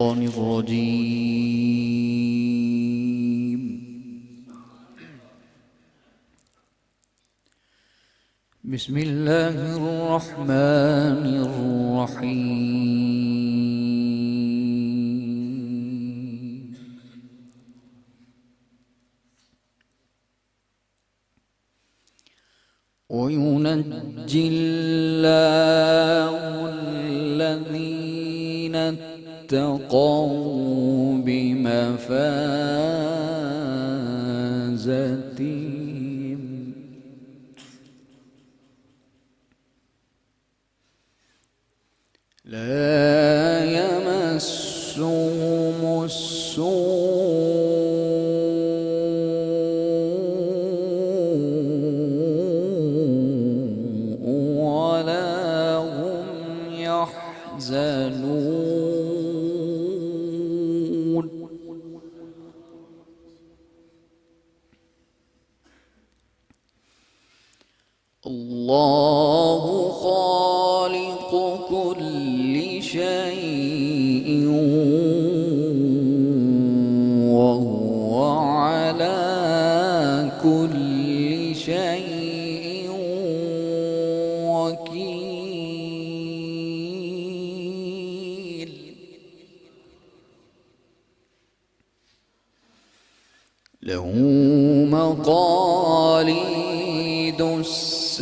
الرجيم. بسم الله الرحمن الرحيم. وينجي الله الذين اتقوا بمفازتهم لا يمسهم السوء ولا هم يحزنون. الله خالق كل شيء وهو على كل شيء وكيل. له مقاليد السماوات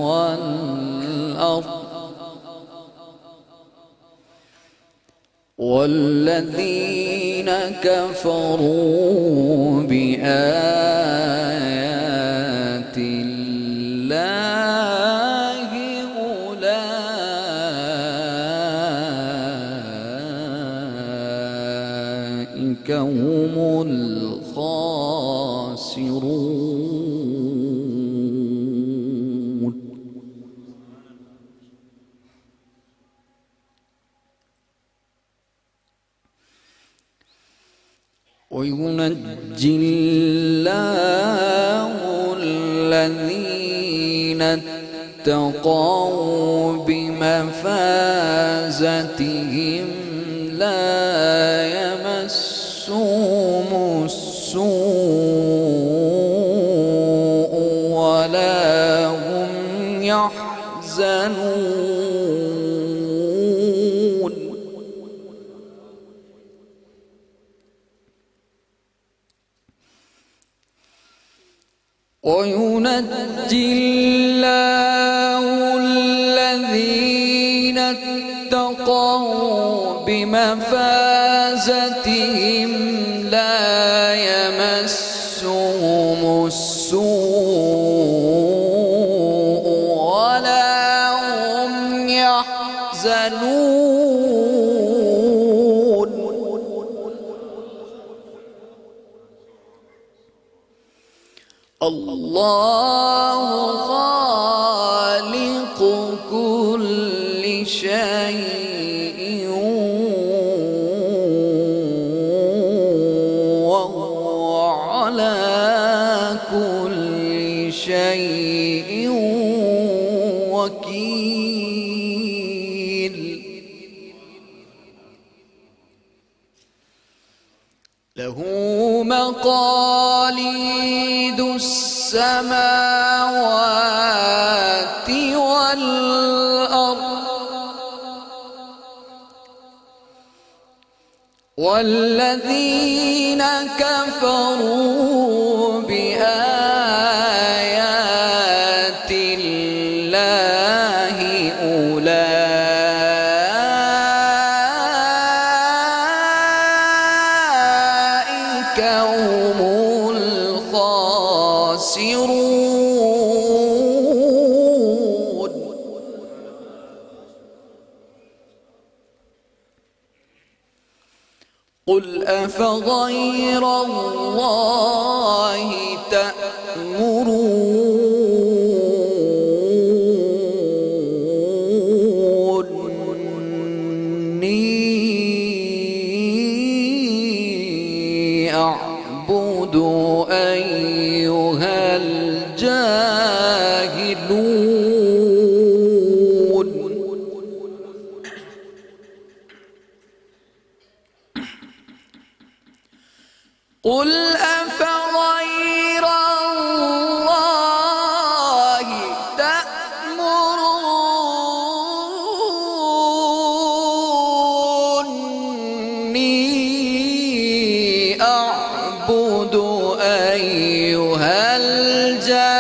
والأرض والذين كفروا بآيات الله أولئك هم الخاسرون. وينجي الله الذين اتقوا بمفازتهم لا يمسهم السوء ولا هم يحزنون. وينجي الله الذين اتقوا بمفازتهم لا يمسهم السوء ولا هم يحزنون. الله خالق كل شيء وهو على كل شيء وكيل. له مقاليد السماوات والأرض والذين كفروا بآيات الله أولئك هم الخاسرون. قل أفغير الله تأمروني أعبد أيها الجاهلون. قل أفغير الله تأمروني أعبد أيها الجاهلون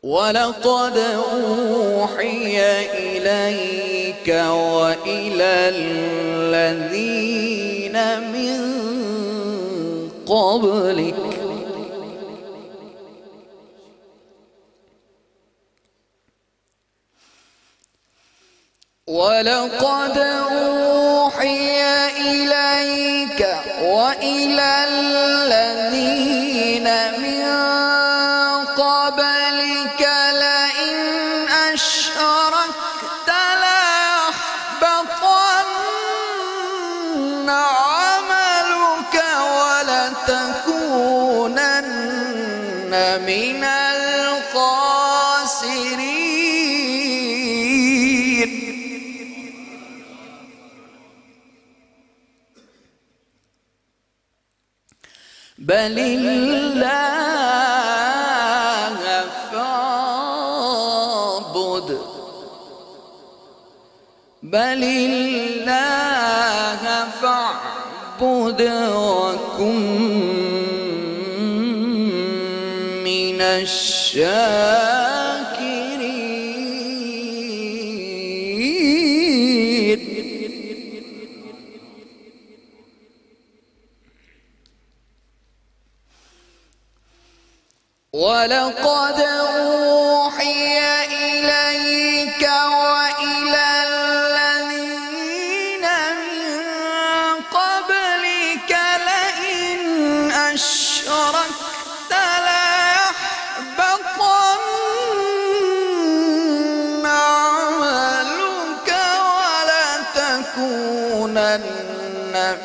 ولقد أوحي إليك وإلى الذين من قبلك ولقد أوحي إليك وإلى الذين من قبلك لئن أشركت ليحبطن عملك ولتكونن من الخاسرين بل الله فاعبد وكن من الشاكرين ولقد أوحي إليك وإلى الذين من قبلك لئن أشركت ليحبطن عملك ولتكونن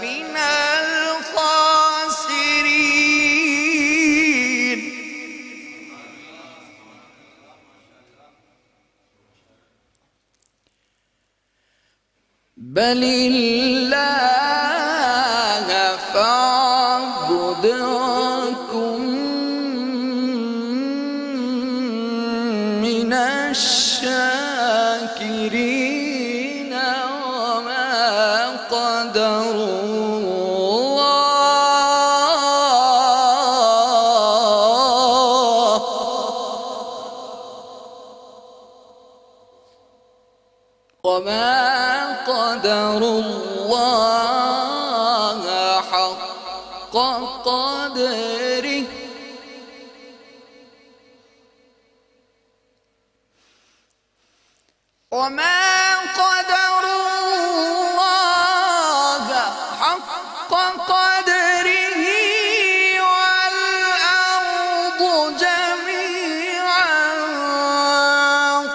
من الخاسرين بل الله فاعبد وكن من الشاكرين وما قدروا الله حق قدره وما قدروا الله حق قدره والأرض جميعا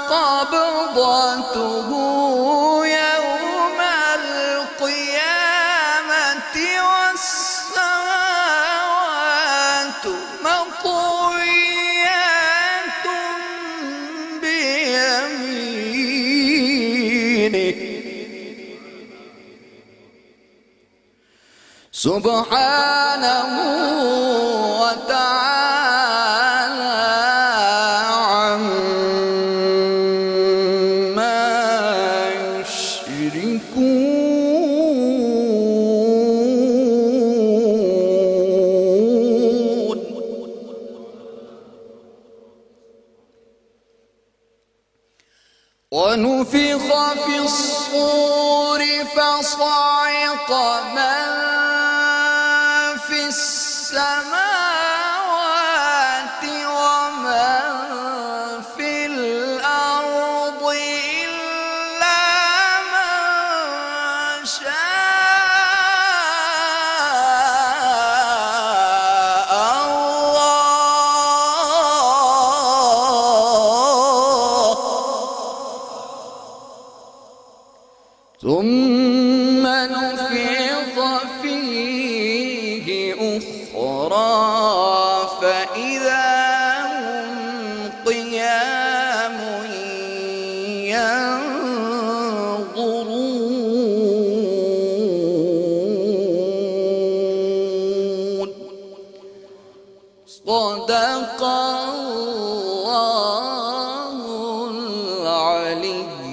قبضته يوم القيامة والسماوات مطويات بيمينه سبحانه وتعالى عما يشركون ونفخ في الصور فصعق من في السماوات ومن في الأرض إلا من شاء الله ثم نفخ فيه أخرى فإذا هم قيام ينظرون. صدق الله العلي